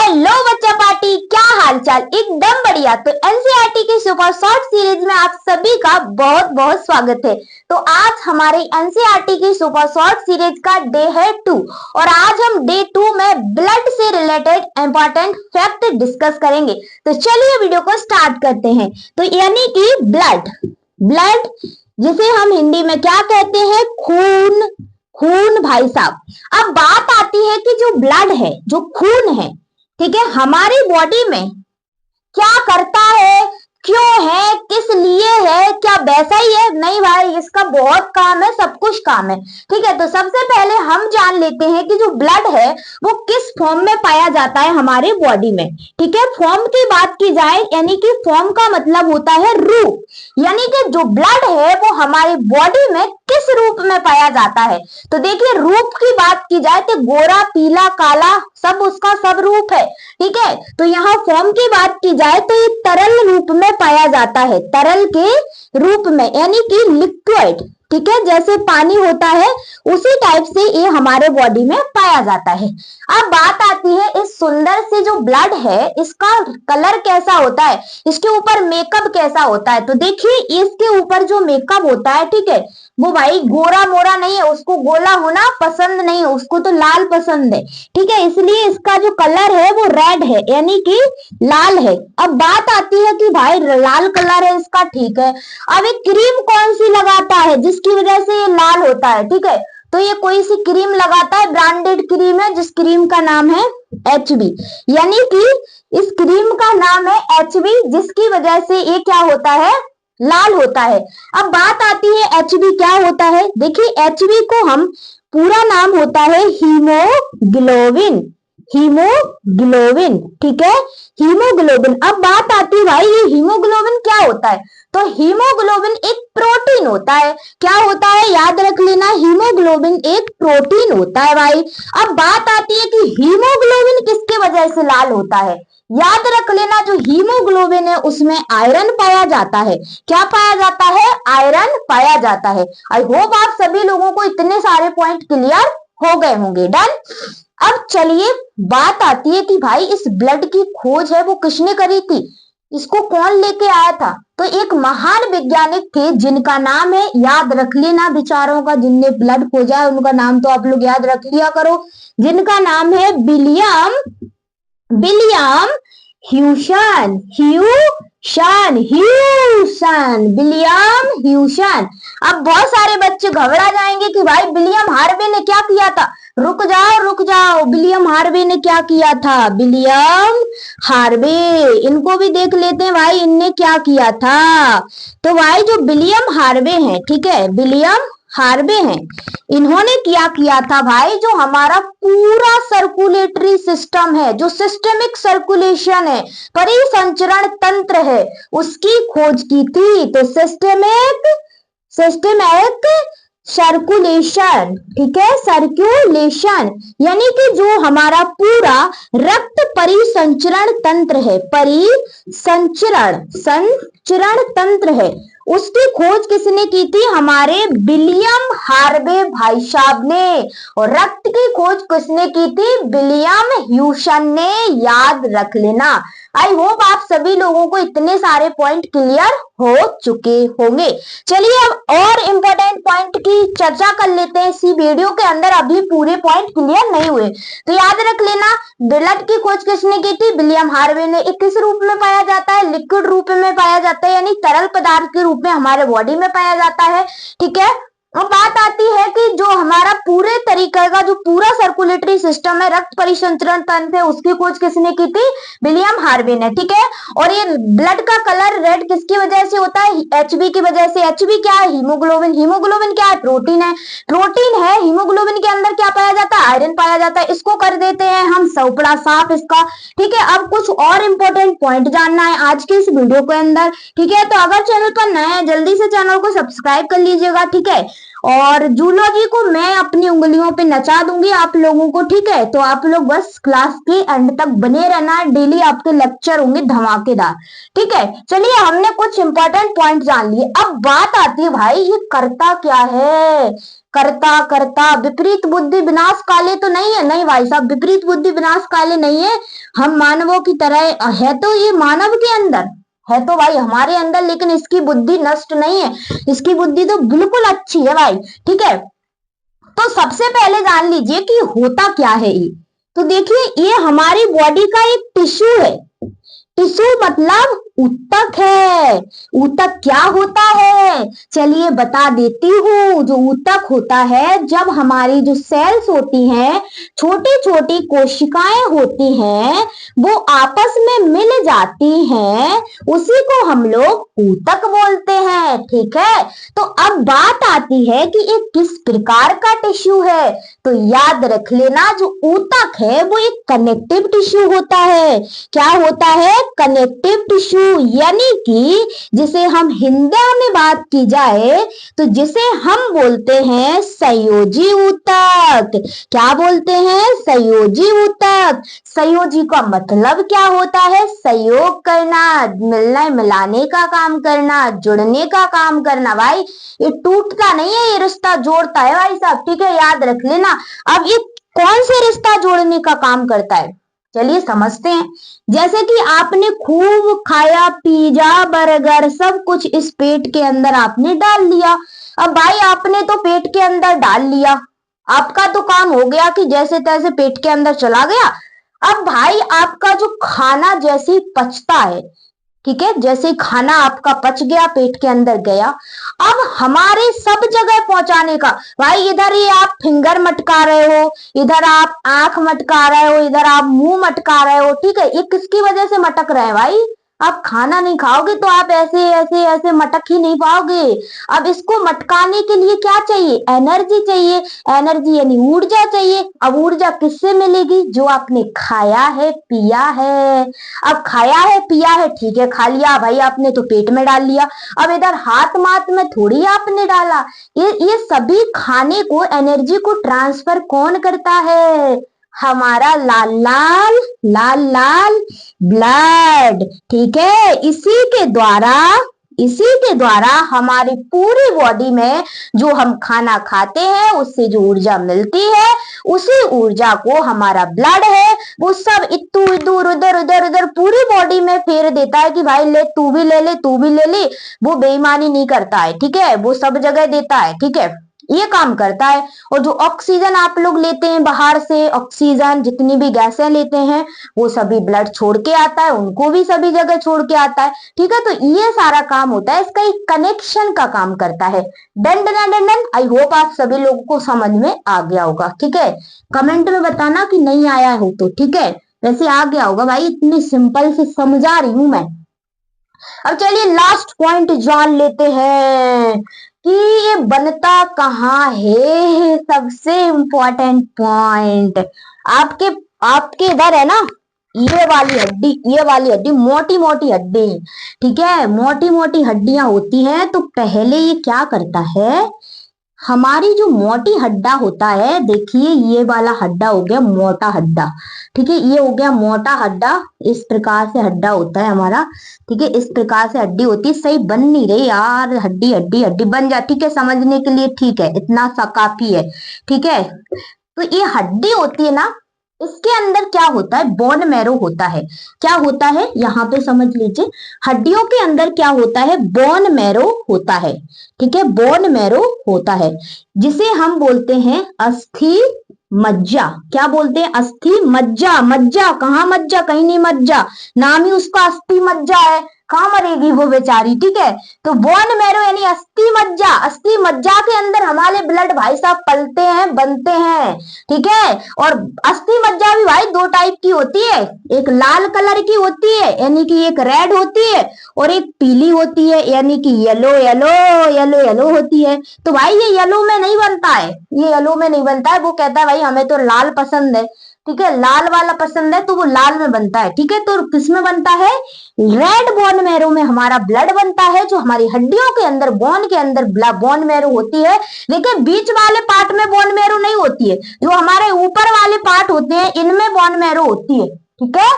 Hello बच्चा party, क्या हालचाल। एकदम बढ़िया। तो एनसीईआरटी की सुपर शॉर्ट सीरीज में आप सभी का बहुत बहुत स्वागत है। तो आज हमारे एनसीईआरटी की सुपर शॉर्ट सीरीज का डे है 2 और आज हम डे 2 में ब्लड से रिलेटेड इंपॉर्टेंट फैक्ट डिस्कस करेंगे। तो चलिए वीडियो को स्टार्ट करते हैं। तो यानी कि ब्लड ब्लड जिसे हम हिंदी में क्या कहते हैं, खून। खून भाई साहब। अब बात आती है कि जो ब्लड है, जो खून है, ठीक है, हमारी बॉडी में क्या करता है, क्यों है, किस लिए है, क्या वैसा ही है? नहीं भाई, इसका बहुत काम है, सब कुछ काम है। ठीक है, तो सबसे पहले हम जान लेते हैं कि जो ब्लड है वो किस फॉर्म में पाया जाता है हमारे बॉडी में। ठीक है, फॉर्म की बात की जाए यानी कि फॉर्म का मतलब होता है रूप, यानी कि जो ब्लड है वो हमारी बॉडी में किस रूप में पाया जाता है। तो देखिए, रूप की बात की जाए तो गोरा, पीला, काला, सब उसका सब रूप है। ठीक है, तो यहाँ फॉर्म की बात की जाए तो ये तरल रूप में पाया जाता है, तरल के रूप में यानी कि लिक्विड। ठीक है, जैसे पानी होता है उसी टाइप से ये हमारे बॉडी में पाया जाता है। अब बात आती है इस सुंदर से जो ब्लड है इसका कलर कैसा होता है, इसके ऊपर मेकअप कैसा होता है। तो देखिए, इसके ऊपर जो मेकअप होता है, ठीक है, वो भाई गोरा मोरा नहीं है, उसको गोला होना पसंद नहीं है, उसको तो लाल पसंद है। ठीक है, इसलिए इसका जो कलर है वो रेड है यानी कि लाल है। अब बात आती है कि भाई लाल कलर है इसका, ठीक है, अब एक क्रीम कौन सी लगाता है जिसकी वजह से ये लाल होता है। ठीक है, तो ये कोई सी क्रीम लगाता है, ब्रांडेड क्रीम है जिस क्रीम का नाम है HB, यानी कि इस क्रीम का नाम है HB, जिसकी वजह से ये क्या होता है, लाल होता है। अब बात आती है HB क्या होता है। देखिए, HB को हम पूरा नाम होता है हीमोग्लोबिन, हीमोग्लोबिन। ठीक है, हीमोग्लोबिन। अब बात आती है भाई, ये हीमोग्लोबिन क्या होता है। तो हीमोग्लोबिन एक प्रोटीन होता है। क्या होता है, याद रख लेना, हीमोग्लोबिन एक प्रोटीन होता है भाई। अब बात आती है कि हीमोग्लोबिन किसके वजह से लाल होता है। याद रख लेना, जो हीमोग्लोबिन है उसमें आयरन पाया जाता है। क्या पाया जाता है, आयरन पाया जाता है। आई होप आप सभी लोगों को इतने सारे पॉइंट क्लियर हो गए होंगे। डन। अब चलिए बात आती है कि भाई इस ब्लड की खोज है वो किसने करी थी, इसको कौन लेके आया था। तो एक महान वैज्ञानिक थे जिनका नाम है, याद रख लेना बेचारों का, जिनने ब्लड खोजा है उनका नाम तो आप लोग याद रख लिया करो, जिनका नाम है William William Hewson, William Hewson. अब बहुत सारे बच्चे घबरा जाएंगे कि भाई विलियम हार्वे ने क्या किया था। रुक जाओ, विलियम हार्वे ने क्या किया था, विलियम हार्वे, इनको भी देख लेते हैं भाई, इनने क्या किया था। तो भाई जो विलियम हार्वे हैं, ठीक है, विलियम हार्वे हैं, इन्होंने क्या किया था भाई, जो हमारा पूरा सर्कुलेटरी सिस्टम है, जो सिस्टेमिक सर्कुलेशन है, परिसंचरण तंत्र है, उसकी खोज की थी। तो सिस्टेमिक सर्कुलेशन, ठीक है, सर्कुलेशन यानी कि जो हमारा पूरा रक्त परिसंचरण तंत्र है, संचरण तंत्र है, उसकी खोज किसने की थी, हमारे विलियम हार्वे भाई साहब ने। और रक्त की खोज किसने की थी, विलियम ह्यूसन ने। याद रख लेना। आई होप आप सभी लोगों को इतने सारे पॉइंट क्लियर हो चुके होंगे। चलिए अब और इम्पोर्टेंट पॉइंट की चर्चा कर लेते हैं इसी वीडियो के अंदर, अभी पूरे पॉइंट क्लियर नहीं हुए। तो याद रख लेना, ब्लड की खोज किसने की थी, विलियम हार्वे ने। एक किस रूप में पाया जाता है, लिक्विड रूप में पाया जाता है, यानी तरल पदार्थ के रूप में हमारे बॉडी में पाया जाता है। ठीक है, अब बात आती है कि जो हमारा पूरे तरीके का जो पूरा सर्कुलेटरी सिस्टम है, रक्त परिसंचरण तंत्र है, उसकी खोज किसने की थी, विलियम हार्वे ने। ठीक है, और ये ब्लड का कलर रेड किसकी वजह से होता है, HB की वजह से। HB क्या है, हीमोग्लोबिन। हीमोग्लोबिन क्या है, प्रोटीन है, प्रोटीन है। हीमोग्लोबिन के अंदर क्या पाया जाता है, आयरन पाया जाता है। इसको कर देते हैं हम सौपड़ा साफ इसका। ठीक है, अब कुछ और इंपॉर्टेंट पॉइंट जानना है आज के इस वीडियो के अंदर। ठीक है, तो अगर चैनल पर नए हैं जल्दी से चैनल को सब्सक्राइब कर लीजिएगा। ठीक है, और जूलॉजी को मैं अपनी उंगलियों पे नचा दूंगी आप लोगों को। ठीक है, तो आप लोग बस क्लास के एंड तक बने रहना है, डेली आपके लेक्चर होंगे धमाकेदार। ठीक है, चलिए हमने कुछ इंपॉर्टेंट पॉइंट जान लिए। अब बात आती है भाई ये करता क्या है, करता करता। विपरीत बुद्धि विनाश काले तो नहीं है, नहीं भाई साहब, विपरीत बुद्धि विनाश काले नहीं है। हम मानवों की तरह है, तो ये मानव के अंदर है तो भाई हमारे अंदर, लेकिन इसकी बुद्धि नष्ट नहीं है, इसकी बुद्धि तो बिल्कुल अच्छी है भाई। ठीक है, तो सबसे पहले जान लीजिए कि होता क्या है ये। तो देखिए, ये हमारी बॉडी का एक टिश्यू है। टिश्यू मतलब ऊतक है। ऊतक क्या होता है, चलिए बता देती हूँ। जो ऊतक होता है, जब हमारी जो सेल्स होती हैं, छोटी छोटी कोशिकाएं होती हैं, वो आपस में मिल जाती हैं, उसी को हम लोग ऊतक बोलते हैं। ठीक है, तो अब बात आती है कि ये किस प्रकार का टिश्यू है। तो याद रख लेना, जो ऊतक है वो एक कनेक्टिव टिश्यू होता है। क्या होता है, कनेक्टिव टिश्यू, यानी कि जिसे हम हिंदी में बात की जाए तो जिसे हम बोलते हैं संयोजी ऊतक। क्या बोलते हैं, संयोजी ऊतक। संयोजी का मतलब क्या होता है, सहयोग करना, मिलने मिलाने का काम करना, जुड़ने का काम करना। भाई ये टूटता नहीं है, ये रिश्ता जोड़ता है भाई साहब। ठीक है, याद रख लेना। अब ये कौन से रिश्ता जोड़ने का काम करता है, चलिए समझते हैं। जैसे कि आपने खूब खाया, पिज्जा बर्गर सब कुछ इस पेट के अंदर आपने डाल लिया। अब भाई आपने तो पेट के अंदर डाल लिया, आपका तो काम हो गया कि जैसे तैसे पेट के अंदर चला गया। अब भाई आपका जो खाना जैसे ही पचता है, ठीक है, जैसे खाना आपका पच गया, पेट के अंदर गया, अब हमारे सब जगह पहुंचाने का, भाई इधर ये आप फिंगर मटका रहे हो, इधर आप आंख मटका रहे हो, इधर आप मुंह मटका रहे हो। ठीक है, ये किसकी वजह से मटक रहे हैं भाई, आप खाना नहीं खाओगे तो आप ऐसे ऐसे ऐसे मटक ही नहीं पाओगे। अब इसको मटकाने के लिए क्या चाहिए, एनर्जी चाहिए। एनर्जी यानी ऊर्जा चाहिए। अब ऊर्जा किससे मिलेगी, जो आपने खाया है पिया है। अब खाया है पिया है, ठीक है, खा लिया भाई आपने तो पेट में डाल लिया। अब इधर हाथ माथ में थोड़ी आपने डाला। ये सभी खाने को, एनर्जी को ट्रांसफर कौन करता है, हमारा लाल लाल लाल लाल ब्लड। ठीक है, इसी के द्वारा हमारी पूरी बॉडी में जो हम खाना खाते हैं उससे जो ऊर्जा मिलती है, उसी ऊर्जा को हमारा ब्लड है वो सब इतू इधर उधर उधर उधर पूरी बॉडी में फेर देता है कि भाई ले, तू भी ले ले, तू भी ले ले। वो बेईमानी नहीं करता है, ठीक है, वो सब जगह देता है। ठीक है, ये काम करता है। और जो ऑक्सीजन आप लोग लेते हैं बाहर से, ऑक्सीजन जितनी भी गैसें लेते हैं वो सभी ब्लड छोड़ के आता है, उनको भी सभी जगह छोड़ के आता है। ठीक है, तो ये सारा काम होता है, इसका एक कनेक्शन का काम करता है। Done done done done. I hope आप सभी लोगों को समझ में आ गया होगा। ठीक है, कमेंट में बताना कि नहीं आया हो तो। ठीक है, वैसे आ गया होगा भाई, इतनी सिंपल से समझा रही हूं मैं। अब चलिए लास्ट पॉइंट जान लेते हैं कि ये बनता कहाँ है। सबसे इंपॉर्टेंट पॉइंट, आपके आपके इधर है ना, ये वाली हड्डी मोटी मोटी हड्डी, ठीक है, मोटी मोटी हड्डियां होती हैं। तो पहले ये क्या करता है, हमारी जो मोटी हड्डा होता है, देखिए ये वाला हड्डा हो गया मोटा हड्डा। ठीक है, ये हो गया मोटा हड्डा, इस प्रकार से हड्डा होता है हमारा। ठीक है, इस प्रकार से हड्डी होती है। सही बन नहीं रही यार, हड्डी हड्डी हड्डी बन जा, ठीक है, समझने के लिए ठीक है, इतना सा काफी है। ठीक है, तो ये हड्डी होती है ना, इसके अंदर क्या होता है, बोन मैरो होता है। क्या होता है, यहाँ पे समझ लीजिए, हड्डियों के अंदर क्या होता है, बोन मैरो होता है। ठीक है, बोन मैरो होता है, जिसे हम बोलते हैं अस्थि मज्जा। क्या बोलते हैं, अस्थि मज्जा। मज्जा कहाँ, मज्जा कहीं नहीं, मज्जा नाम ही उसका अस्थि मज्जा है, कहाँ मरेगी वो बेचारी। ठीक है, तो बोन मैरो यानी अस्थि मज्जा। अस्थि मज्जा के अंदर हमारे ब्लड भाई साहब पलते हैं, बनते हैं। ठीक है, और अस्थि मज्जा भी भाई दो टाइप की होती है, एक लाल कलर की होती है यानी कि एक रेड होती है, और एक पीली होती है यानी कि येलो येलो येलो येलो होती है। तो भाई ये येलो में नहीं बनता है, ये येलो में नहीं बनता है। वो कहता है भाई हमें तो लाल पसंद है, ठीक है, लाल वाला पसंद है, तो वो लाल में बनता है। ठीक है, तो किस में बनता है, रेड बोन मैरो में हमारा ब्लड बनता है। जो हमारी हड्डियों के अंदर, बोन के अंदर बोन मैरो होती है, लेकिन बीच वाले पार्ट में बोन मैरो नहीं होती है, जो हमारे ऊपर वाले पार्ट होते हैं इनमें बोन मैरो होती है। ठीक है,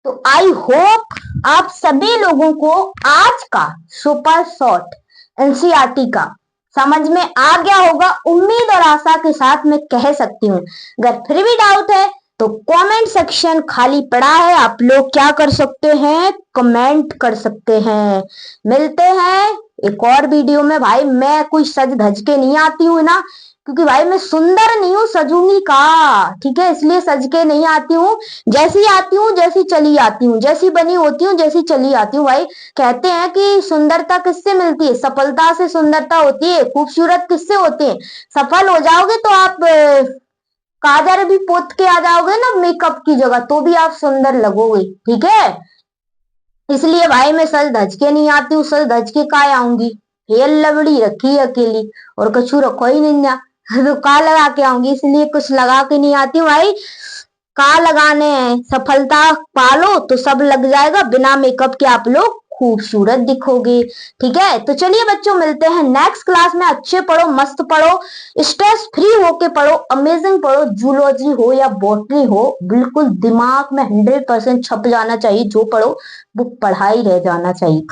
तो आई होप आप सभी लोगों को आज का सुपर शॉर्ट एनसीईआरटी का समझ में आ गया होगा, उम्मीद और आशा के साथ मैं कह सकती हूँ। अगर फिर भी डाउट है तो कमेंट सेक्शन खाली पड़ा है, आप लोग क्या कर सकते हैं, कमेंट कर सकते हैं। मिलते हैं एक और वीडियो में। भाई मैं कोई सज धज के नहीं आती हूँ ना, क्योंकि भाई मैं सुंदर नहीं हूँ, सजूंगी का, ठीक है, इसलिए सज के नहीं आती हूँ। जैसी आती हूँ जैसी चली आती हूँ, जैसी बनी होती हूँ जैसी चली आती हूँ। भाई कहते हैं कि सुंदरता किससे मिलती है, सफलता से सुंदरता होती है। खूबसूरत किससे होती है, सफल हो जाओगे तो आप काजल भी पोत के आ जाओगे ना मेकअप की जगह, तो भी आप सुंदर लगोगे, ठीक है। इसलिए भाई मैं सज धज के नहीं आती हूँ, सज धज के का आऊंगी, हेल लवड़ी रखी है अकेली और कछु रखो ही नहीं ना तो का लगा के आऊंगी, इसलिए कुछ लगा के नहीं आती हूँ भाई। का लगाने हैं, सफलता पालो तो सब लग जाएगा, बिना मेकअप के आप लोग खूबसूरत दिखोगे, ठीक है। तो चलिए बच्चों, मिलते हैं नेक्स्ट क्लास में। अच्छे पढ़ो, मस्त पढ़ो, स्ट्रेस फ्री होके पढ़ो, अमेजिंग पढ़ो। जूलॉजी हो या बॉटनी हो, बिल्कुल दिमाग में 100% छप जाना चाहिए। जो पढ़ो वो पढ़ा ही रह जाना चाहिए।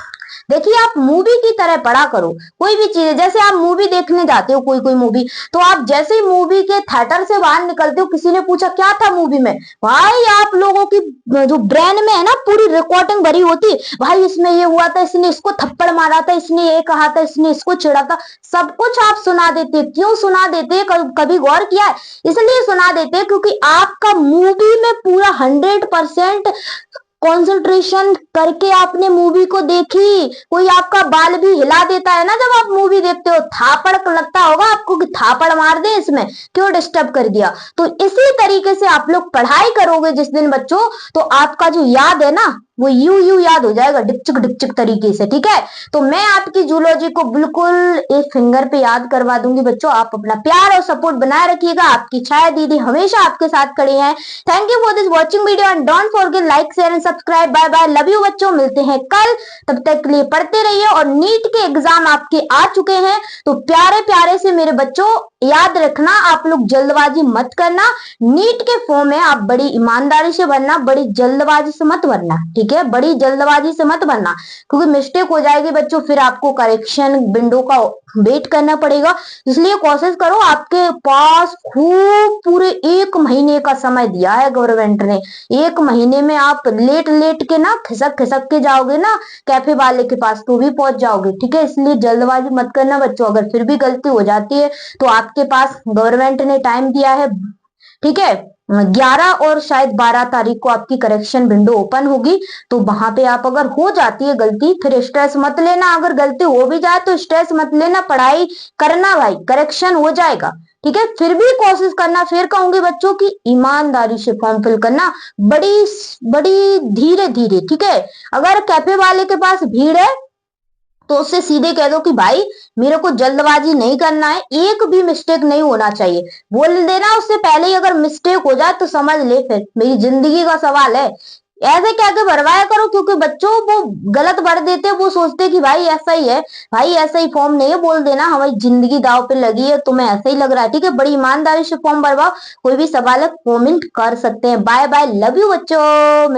देखिए आप मूवी की तरह पढ़ा करो, कोई भी चीज, जैसे आप मूवी देखने जाते हो, कोई कोई मूवी, तो आप जैसे ही मूवी के थिएटर से बाहर निकलते हो, किसी ने पूछा क्या था मूवी में, भाई आप लोगों की जो ब्रेन में है ना पूरी रिकॉर्डिंग भरी होती है। भाई इसमें ये हुआ था, इसने इसको थप्पड़ मारा था, इसने ये कहा था, इसने इसको चिढ़ा था, सब कुछ आप सुना देते। क्यों सुना देते, कभी गौर किया है? इसलिए सुना देते क्योंकि आपका मूवी में पूरा 100% कंसंट्रेशन करके आपने मूवी को देखी। कोई आपका बाल भी हिला देता है ना जब आप मूवी देखते हो, थापड़ लगता होगा आपको कि थापड़ मार दे, इसमें क्यों डिस्टर्ब कर दिया। तो इसी तरीके से आप लोग पढ़ाई करोगे जिस दिन बच्चों, तो आपका जो याद है ना वो यू याद हो जाएगा, डिपचिक तरीके से, ठीक है। तो मैं आपकी जूलॉजी को बिल्कुल एक फिंगर पे याद करवा दूंगी बच्चों। आप अपना प्यार और सपोर्ट बनाए रखिएगा, आपकी छाया दीदी हमेशा आपके साथ खड़ी है। Thank you for this watching video and don't forget like share and subscribe. Bye bye, love you बच्चों, मिलते हैं कल, तब तक के लिए पढ़ते रहिए। और नीट के एग्जाम आपके आ चुके हैं, तो प्यारे प्यारे से मेरे बच्चों याद रखना, आप लोग जल्दबाजी मत करना। नीट के फॉर्म में आप बड़ी ईमानदारी से भरना, बड़ी जल्दबाजी से मत भरना, ठीक है, बड़ी जल्दबाजी से मत भरना, क्योंकि मिस्टेक हो जाएगी बच्चों, फिर आपको करेक्शन विंडो का वेट करना पड़ेगा। इसलिए कोशिश करो, आपके पास खूब पूरे 1 महीने का समय दिया है गवर्नमेंट ने। 1 महीने में आप लेट लेट के ना खिसक खिसक के जाओगे ना कैफे वाले के पास, तो भी पहुंच जाओगे, ठीक है। इसलिए जल्दबाजी मत करना बच्चों। अगर फिर भी गलती हो जाती है तो आपके पास गवर्नमेंट ने टाइम दिया है, ठीक है, 11 और शायद 12 तारीख को आपकी करेक्शन विंडो ओपन होगी। तो वहां पे आप अगर हो जाती है गलती, फिर स्ट्रेस मत लेना। अगर गलती हो भी जाए तो स्ट्रेस मत लेना, पढ़ाई करना भाई, करेक्शन हो जाएगा, ठीक है। फिर भी कोशिश करना, फिर कहूंगी बच्चों की ईमानदारी से फॉर्म फिल करना, बड़ी बड़ी धीरे धीरे, ठीक है। अगर कैफे वाले के पास भीड़ है तो उससे सीधे कह दो कि भाई मेरे को जल्दबाजी नहीं करना है, एक भी मिस्टेक नहीं होना चाहिए, बोल देना उससे पहले ही। अगर मिस्टेक हो जाए तो समझ ले फिर मेरी जिंदगी का सवाल है। ऐसे क्या के भरवाया करो, क्योंकि बच्चों वो गलत भर देते, वो सोचते कि भाई ऐसा ही है, भाई ऐसा ही फॉर्म नहीं है, बोल देना हमारी जिंदगी दाव पे लगी है, तुम्हें ऐसा ही लग रहा है, ठीक है। बड़ी ईमानदारी से फॉर्म भरवाओ, कोई भी सवाल है कमेंट कर सकते हैं। बाय बाय, लव यू बच्चों।